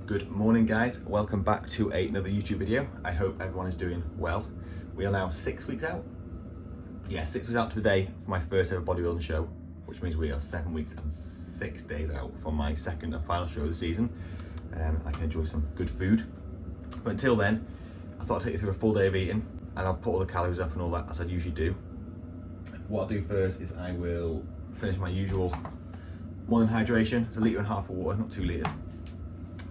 Good morning guys, welcome back to another YouTube video. I hope everyone is doing well. We are now 6 weeks out. Yeah, 6 weeks out today for my first ever bodybuilding show, which means we are 7 weeks and 6 days out from my second and final show of the season. I can enjoy some good food. But until then, I thought I'd take you through a full day of eating and I'll put all the calories up and all that as I usually do. What I'll do first is I will finish my usual morning hydration. It's 1.5 litres of water, not 2 litres.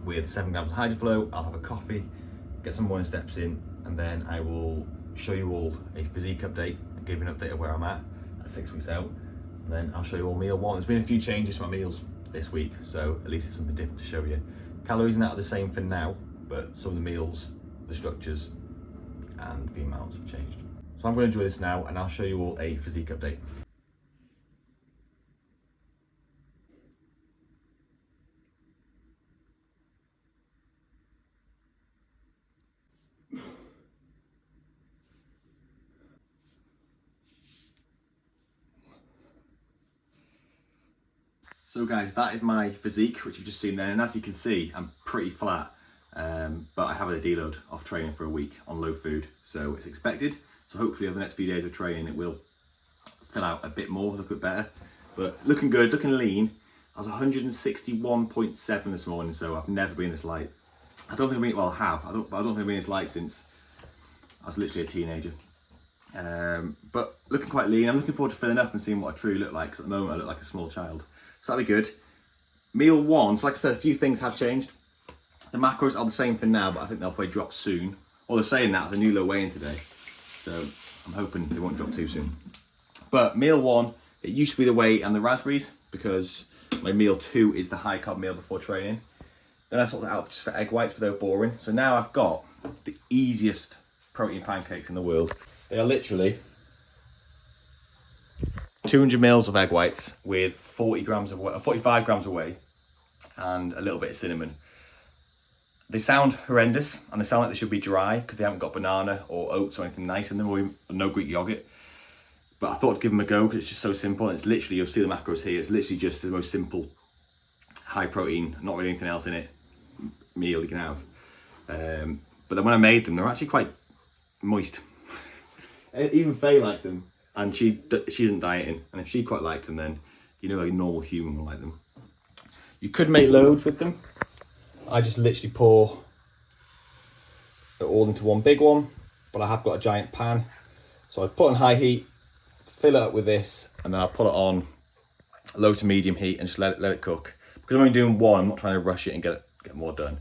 With 7 grams of HydroFlow. I'll have a coffee, get some morning steps in, and then I will show you all a physique update, give you an update of where I'm at 6 weeks out, and then I'll show you all meal one. There's been a few changes to my meals this week, so at least it's something different to show you. Calories are not the same for now, but some of the meals, the structures, and the amounts have changed. So I'm going to enjoy this now, and I'll show you all a physique update. So guys, that is my physique, which you've just seen there, and as you can see, I'm pretty flat, but I have a deload off training for a week on low food, so it's expected. So hopefully over the next few days of training, it will fill out a bit more, look a bit better. But looking good, looking lean. I was 161.7 this morning, so I've never been this light. I don't think I've been, well I have, I don't think I've been this light since I was literally a teenager. But looking quite lean. I'm looking forward to filling up and seeing what I truly look like, because at the moment I look like a small child. So that'll be good. Meal one, so like I said, a few things have changed. The macros are the same for now, but I think they'll probably drop soon. All they're saying that is a new low weigh-in today, so I'm hoping they won't drop too soon. But meal one, it used to be the whey and the raspberries, because my meal two is the high carb meal before training. Then I swapped it out just for egg whites, but they were boring. So now I've got the easiest protein pancakes in the world. They are literally 200 mils of egg whites with 45 grams of whey and a little bit of cinnamon. They sound horrendous and they sound like they should be dry because they haven't got banana or oats or anything nice in them, or no Greek yogurt. But I thought I'd give them a go because it's just so simple. And it's literally, you'll see the macros here, it's literally just the most simple, high protein, not really anything else in it, meal you can have. But then when I made them, they're actually quite moist. Even Faye liked them. And she isn't dieting, and if she quite liked them, then you know a normal human will like them. You could make loads with them. I just literally pour it all into one big one, but I have got a giant pan. So I put on high heat, fill it up with this, and then I'll put it on low to medium heat and just let it cook. Because I'm only doing one, I'm not trying to rush it and get more done.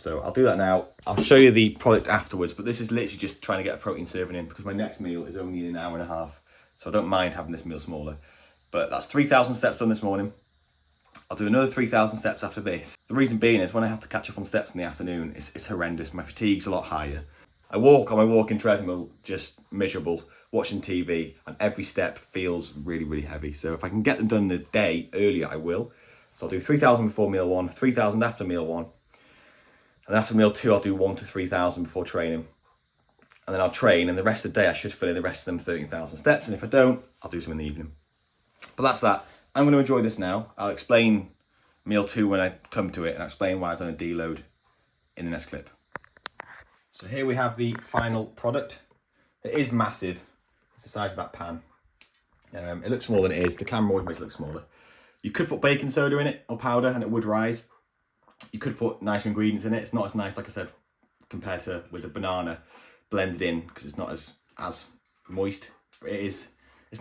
So I'll do that now. I'll show you the product afterwards, but this is literally just trying to get a protein serving in because my next meal is only in an hour and a half. So I don't mind having this meal smaller. But that's 3,000 steps done this morning. I'll do another 3,000 steps after this. The reason being is when I have to catch up on steps in the afternoon, it's horrendous. My fatigue's a lot higher. I walk on my walking treadmill, just miserable, watching TV, and every step feels really, really heavy. So if I can get them done the day earlier, I will. So I'll do 3,000 before meal one, 3,000 after meal one. And after meal two, I'll do 1 to 3,000 before training. And then I'll train, and the rest of the day, I should fill in the rest of them 13,000 steps. And if I don't, I'll do some in the evening. But that's that. I'm going to enjoy this now. I'll explain meal two when I come to it, and I'll explain why I've done a deload in the next clip. So here we have the final product. It is massive. It's the size of that pan. It looks smaller than it is. The camera always makes it look smaller. You could put baking soda in it, or powder, and it would rise. You could put nicer ingredients in it. It's not as nice, like I said, compared to with the banana blended in, because it's not as moist. But it's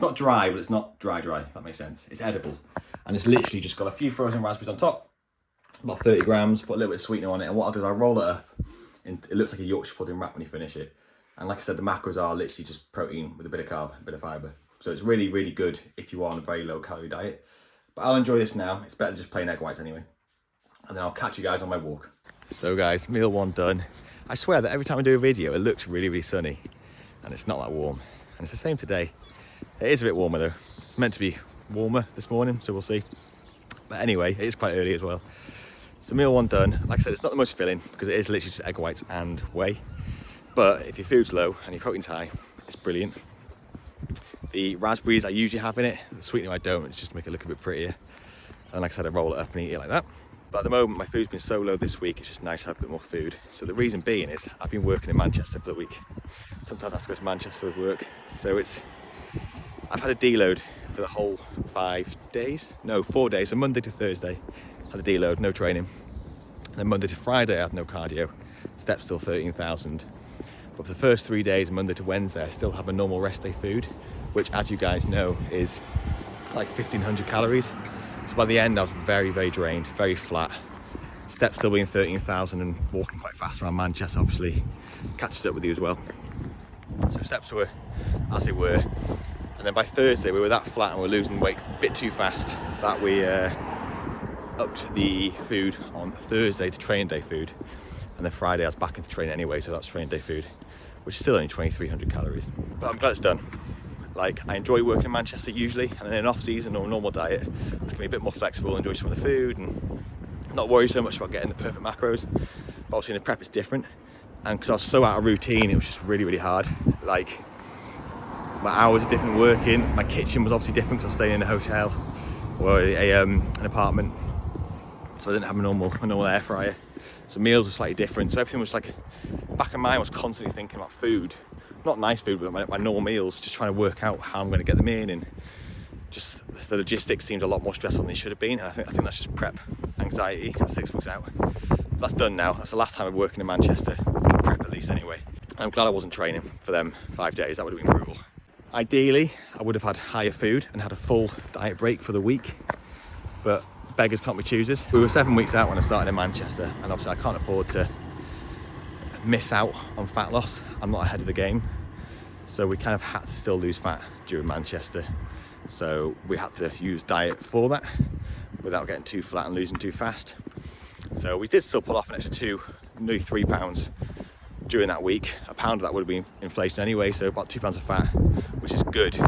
not dry, but it's not dry, if that makes sense. It's edible. And it's literally just got a few frozen raspberries on top, about 30 grams, put a little bit of sweetener on it. And what I'll do is I'll roll it up, and it looks like a Yorkshire pudding wrap when you finish it. And like I said, the macros are literally just protein with a bit of carb, a bit of fiber. So it's really, really good if you are on a very low calorie diet. But I'll enjoy this now. It's better than just plain egg whites anyway. And then I'll catch you guys on my walk. So guys, meal one done. I swear that every time I do a video, it looks really, really sunny. And it's not that warm. And it's the same today. It is a bit warmer though. It's meant to be warmer this morning, so we'll see. But anyway, it is quite early as well. So meal one done. Like I said, it's not the most filling because it is literally just egg whites and whey. But if your food's low and your protein's high, it's brilliant. The raspberries I usually have in it, the sweetener I don't, it's just to make it look a bit prettier. And like I said, I roll it up and eat it like that. But at the moment, my food's been so low this week, it's just nice to have a bit more food. So the reason being is I've been working in Manchester for the week. Sometimes I have to go to Manchester with work. So I've had a deload for the whole 4 days. So Monday to Thursday, had a deload, no training. And then Monday to Friday, I had no cardio. Steps still 13,000. But for the first 3 days, Monday to Wednesday, I still have a normal rest day food, which, as you guys know, is like 1,500 calories. So by the end, I was very, very drained, very flat. Steps still being 13,000 and walking quite fast around Manchester, obviously, catches up with you as well. So steps were as they were. And then by Thursday, we were that flat and we were losing weight a bit too fast that we upped the food on Thursday to training day food. And then Friday, I was back into training anyway, so that's training day food, which is still only 2,300 calories. But I'm glad it's done. Like, I enjoy working in Manchester usually, and then in off season or a normal diet, I can be a bit more flexible, enjoy some of the food, and not worry so much about getting the perfect macros. But obviously in the prep it's different, and because I was so out of routine, it was just really, really hard. Like, my hours are different working, my kitchen was obviously different because I was staying in a hotel or an apartment, so I didn't have a normal air fryer. So meals were slightly different, so everything was like, back of my mind was constantly thinking about food. Not nice food, but my normal meals, just trying to work out how I'm going to get them in, and just the logistics seemed a lot more stressful than they should have been. And I think that's just prep anxiety at 6 weeks out. But that's done now. That's the last time I'm working in Manchester, for the prep at least anyway. And I'm glad I wasn't training for them 5 days, that would have been brutal. Ideally, I would have had higher food and had a full diet break for the week, but beggars can't be choosers. We were 7 weeks out when I started in Manchester, and obviously I can't afford to miss out on fat loss. I'm not ahead of the game, so we kind of had to still lose fat during Manchester, so we had to use diet for that without getting too flat and losing too fast. So we did still pull off an extra nearly 3 pounds during that week. A pound of that would have been inflation anyway, so about 2 pounds of fat, which is good.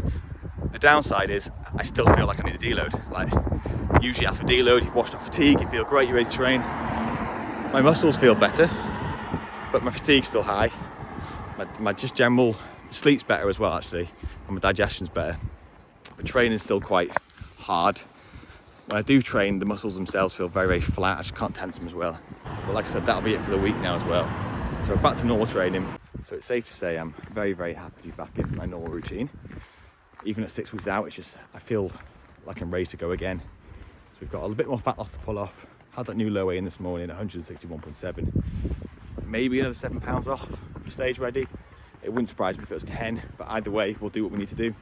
The downside is I still feel like I need a deload. Like, usually after a deload, you've washed off fatigue, you feel great, you're ready to train. My muscles feel better, but my fatigue's still high. My just general sleep's better as well, actually, and my digestion's better. But training's still quite hard. When I do train, the muscles themselves feel very, very flat. I just can't tense them as well. But like I said, that'll be it for the week now as well. So back to normal training. So it's safe to say I'm very, very happy to be back in my normal routine. Even at 6 weeks out, it's just, I feel like I'm ready to go again. So we've got a little bit more fat loss to pull off. Had that new low weigh in this morning, 161.7. Maybe another 7 pounds off for stage ready. It wouldn't surprise me if it was 10, but either way, we'll do what we need to do.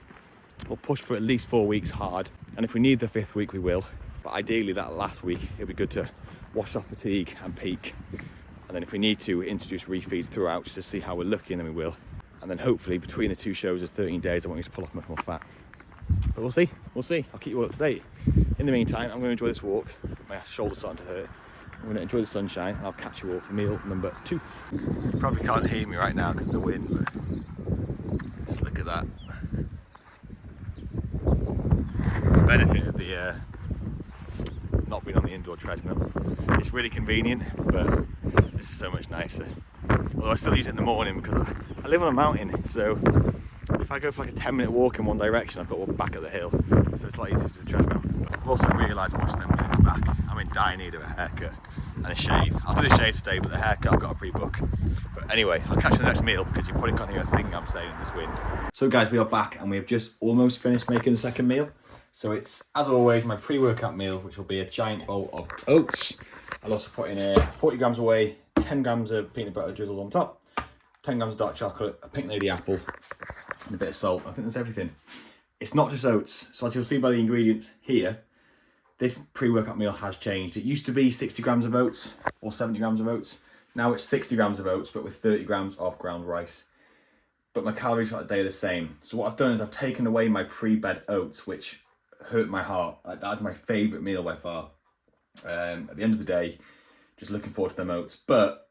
We'll push for at least 4 weeks hard, and if we need the 5th week, we will. But ideally, that last week, it'll be good to wash off fatigue and peak. And then if we need to, introduce refeeds throughout just to see how we're looking, then we will. And then hopefully, between the 2 shows, there's 13 days, I want you to pull off much more fat. But we'll see. I'll keep you all up to date. In the meantime, I'm going to enjoy this walk. My shoulder's starting to hurt. I'm going to enjoy the sunshine, and I'll catch you all for meal number 2. You probably can't hear me right now because of the wind, but just look at that. The benefit of the not being on the indoor treadmill. It's really convenient, but this is so much nicer. Although I still use it in the morning because I live on a mountain, so if I go for like a 10-minute walk in one direction, I've got to walk back at the hill, so it's a lot easier to do the treadmill. I've also realised watching them things back, I'm in dire need of a haircut and a shave. I'll do the shave today, but the haircut I've got to pre-book. But anyway, I'll catch you in the next meal because you probably can't hear a thing I'm saying in this wind. So guys, we are back and we have just almost finished making the second meal. So it's, as always, my pre-workout meal, which will be a giant bowl of oats. I'll also put in 40 grams of whey, 10 grams of peanut butter drizzled on top, 10 grams of dark chocolate, a pink lady apple, and a bit of salt. I think that's everything. It's not just oats. So as you'll see by the ingredients here, this pre-workout meal has changed. It used to be 60 grams of oats or 70 grams of oats. Now it's 60 grams of oats, but with 30 grams of ground rice. But my calories for that day are the same. So what I've done is I've taken away my pre-bed oats, which hurt my heart. Like, that is my favourite meal by far. At the end of the day, just looking forward to them oats. But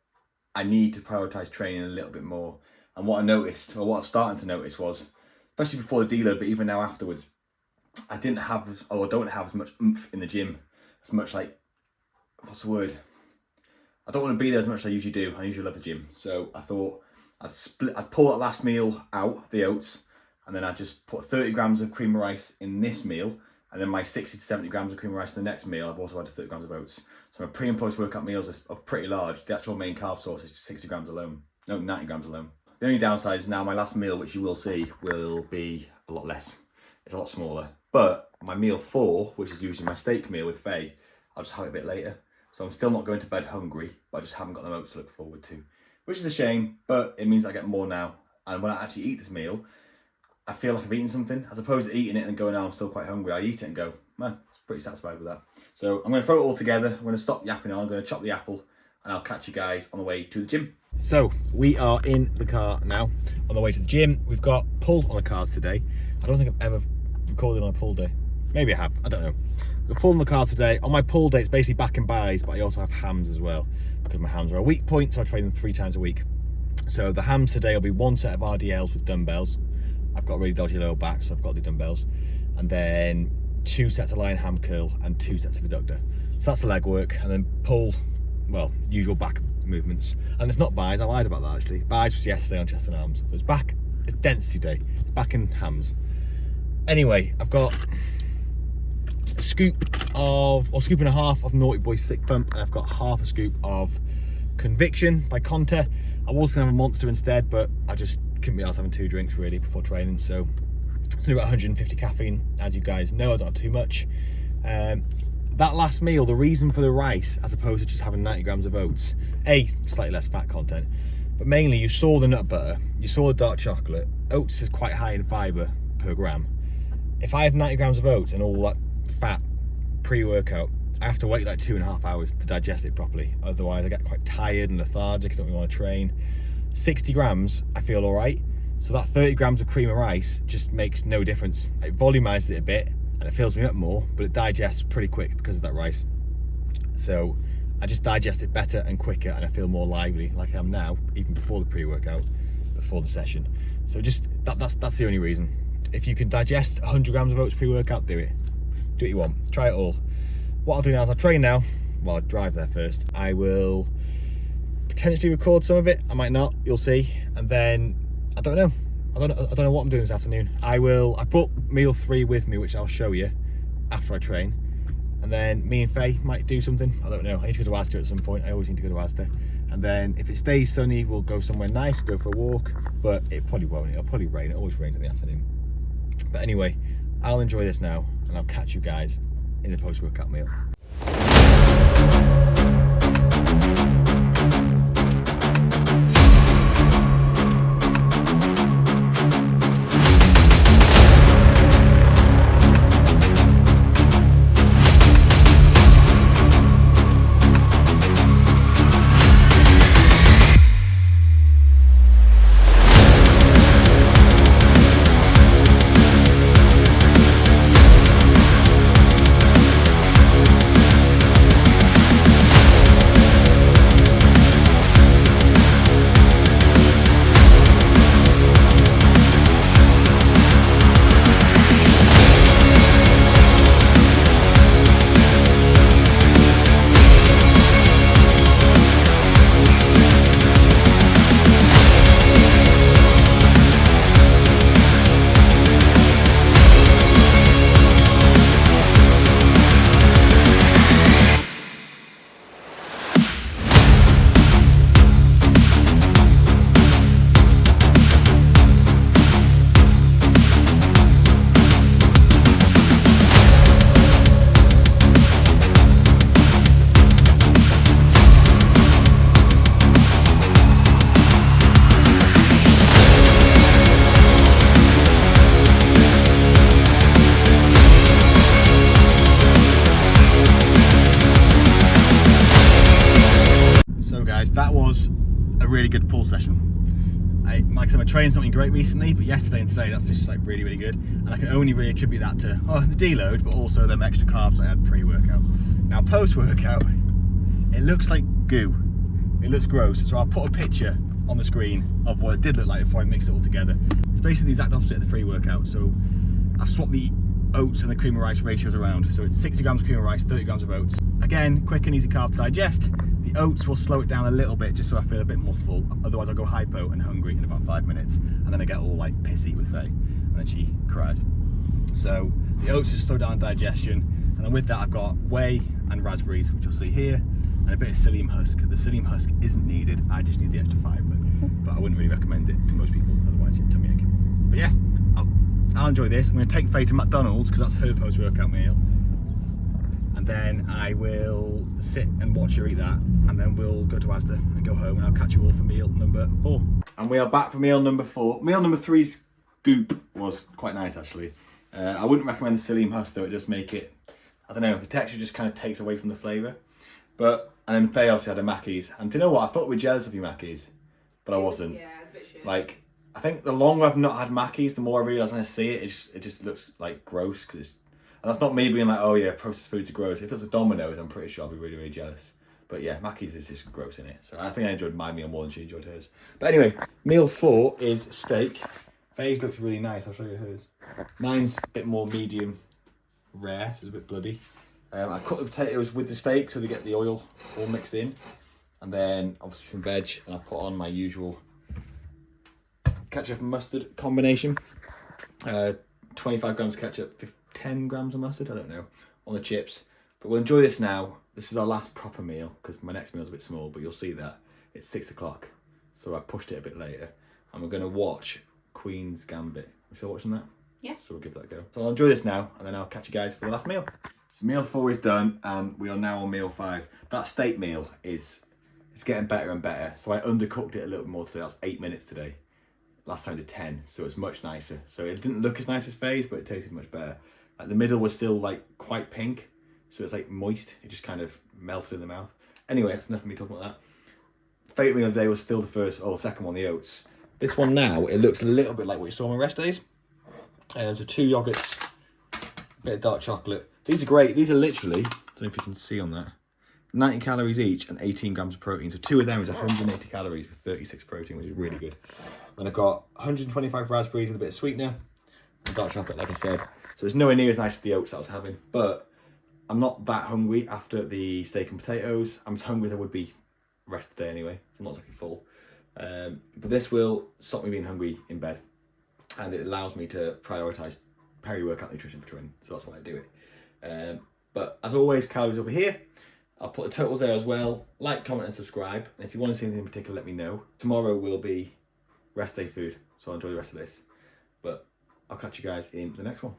I need to prioritise training a little bit more. And what I noticed, or what I was starting to notice was, especially before the deload, but even now afterwards, I don't have as much oomph in the gym, as much like, what's the word? I don't want to be there as much as I usually do. I usually love the gym. So I thought I'd pull that last meal out, the oats, and then I'd just put 30 grams of cream of rice in this meal, and then my 60 to 70 grams of cream of rice in the next meal, I've also added 30 grams of oats. So my pre and post workout meals are pretty large. The actual main carb source is 60 grams alone. No, 90 grams alone. The only downside is now my last meal, which you will see, will be a lot less. It's a lot smaller. But my meal 4, which is usually my steak meal with Faye, I'll just have it a bit later. So I'm still not going to bed hungry, but I just haven't got them oats to look forward to, which is a shame, but it means I get more now. And when I actually eat this meal, I feel like I've eaten something, as opposed to eating it and going, oh, I'm still quite hungry. I eat it and go, man, I'm pretty satisfied with that. So I'm going to throw it all together. I'm going to stop yapping on. I'm going to chop the apple, and I'll catch you guys on the way to the gym. So we are in the car now, on the way to the gym. We've got pull on the cars today. I don't think I've ever recorded on a pull day. Maybe I have, I don't know. We're pulling the car today. On my pull day, it's basically back and buys, but I also have hams as well, because my hams are a weak point, so I train them 3 times a week. So the hams today will be 1 set of RDLs with dumbbells. I've got a really dodgy lower back, so I've got the dumbbells. And then 2 sets of lying ham curl and 2 sets of adductor. So that's the leg work, and then pull, well, usual back movements. And it's not buys, I lied about that actually. Buys was yesterday on chest and arms. So it's back, it's density day. It's back in hams. Anyway, I've got a scoop and a half of Naughty Boy Sick Pump, and I've got half a scoop of Conviction by Conte. I was gonna have a Monster instead, but I just couldn't be arsed having 2 drinks really before training, so it's only about 150 caffeine, as you guys know. I don't have too much. That last meal, the reason for the rice, as opposed to just having 90 grams of oats, slightly less fat content, but mainly you saw the nut butter, you saw the dark chocolate. Oats is quite high in fibre per gram. If I have 90 grams of oats and all that fat pre-workout, I have to wait like 2.5 hours to digest it properly. Otherwise I get quite tired and lethargic, don't really want to train. 60 grams, I feel all right. So that 30 grams of cream of rice just makes no difference. It volumizes it a bit and it fills me up more, but it digests pretty quick because of that rice. So I just digest it better and quicker, and I feel more lively, like I am now, even before the pre-workout, before the session. So just that's the only reason. If you can digest 100 grams of oats pre-workout, do it. Do what you want. Try it all. What I'll do now is I'll train now. Well, I'll drive there first. I will potentially record some of it. I might not. You'll see. And then I don't know. I don't know what I'm doing this afternoon. I brought meal 3 with me, which I'll show you after I train. And then me and Faye might do something. I don't know. I need to go to Asda at some point. I always need to go to Asda. And then if it stays sunny, we'll go somewhere nice, go for a walk. But it probably won't. It'll probably rain. It always rains in the afternoon. But anyway, I'll enjoy this now, and I'll catch you guys in the post-workout meal. That was a really good pull session. Like I said, my training's not been great recently, but yesterday and today, that's just like really, really good. And I can only really attribute that to the deload, but also them extra carbs I had pre-workout. Now post-workout, it looks like goo. It looks gross. So I'll put a picture on the screen of what it did look like before I mixed it all together. It's basically the exact opposite of the pre-workout. So I've swapped the oats and the cream of rice ratios around. So it's 60 grams of cream of rice, 30 grams of oats. Again, quick and easy carb to digest. The oats will slow it down a little bit just so I feel a bit more full. Otherwise I'll go hypo and hungry in about 5 minutes. And then I get all like pissy with Faye. And then she cries. So the oats just slow down digestion. And then with that I've got whey and raspberries, which you'll see here, and a bit of psyllium husk. The psyllium husk isn't needed, I just need the extra fibre, but I wouldn't really recommend it to most people, otherwise you'd tummy ache. But yeah, I'll enjoy this. I'm going to take Faye to McDonald's because that's her post-workout meal, and then I will sit and watch her eat that, and then we'll go to Asda and go home, and I'll catch you all for meal number 4. And we are back for meal number 4. Meal number 3's goop was quite nice actually. I wouldn't recommend the psyllium husk though, it does make it, I don't know, the texture just kind of takes away from the flavour. But, and then Faye obviously had a Mackey's, and do you know what, I thought we were jealous of you Mackey's, but I wasn't. Yeah, it's a bit shit. Like, I think the longer I've not had Mackey's, the more I realise when I see it, it just looks like gross, and that's not me being like, oh yeah, processed foods are gross. If it was a Domino's, I'm pretty sure I'd be really, really jealous. But yeah, Mackey's is just gross in it. So I think I enjoyed my meal more than she enjoyed hers. But anyway, meal 4 is steak. Faye's looks really nice, I'll show you hers. Mine's a bit more medium rare, so it's a bit bloody. I cut the potatoes with the steak so they get the oil all mixed in. And then obviously some veg, and I put on my usual ketchup and mustard combination. 25 grams of ketchup, 10 grams of mustard, I don't know, on the chips. But we'll enjoy this now. This is our last proper meal, because my next meal's a bit small, but you'll see that. It's 6 o'clock, so I pushed it a bit later. And we're going to watch Queen's Gambit. Are we still watching that? Yes. So we'll give that a go. So I'll enjoy this now, and then I'll catch you guys for the last meal. So meal 4 is done, and we are now on meal 5. That steak meal it's getting better and better. So I undercooked it a little bit more today. That's 8 minutes today. Last time I did 10, so it's much nicer. So it didn't look as nice as Faye's, but it tasted much better. Like the middle was still like quite pink, so it's like moist. It just kind of melted in the mouth. Anyway, that's enough of me talking about that. Favourite meal of the day was still the second one, the oats. This one now, it looks a little bit like what you saw on my rest days. So 2 yogurts, a bit of dark chocolate. These are great. These are literally, I don't know if you can see on that, 90 calories each and 18 grams of protein. So 2 of them is 180 calories with 36 protein, which is really good. Then I've got 125 raspberries with a bit of sweetener and dark chocolate, like I said. So it's nowhere near as nice as the oats that I was having, but I'm not that hungry after the steak and potatoes. I'm as hungry as I would be the rest of the day anyway. I'm not exactly full. But this will stop me being hungry in bed, and it allows me to prioritise peri-workout nutrition for training. So that's why I do it. But as always, calories over here. I'll put the totals there as well. Like, comment and subscribe. And if you want to see anything in particular, let me know. Tomorrow will be rest day food, so I'll enjoy the rest of this. But I'll catch you guys in the next one.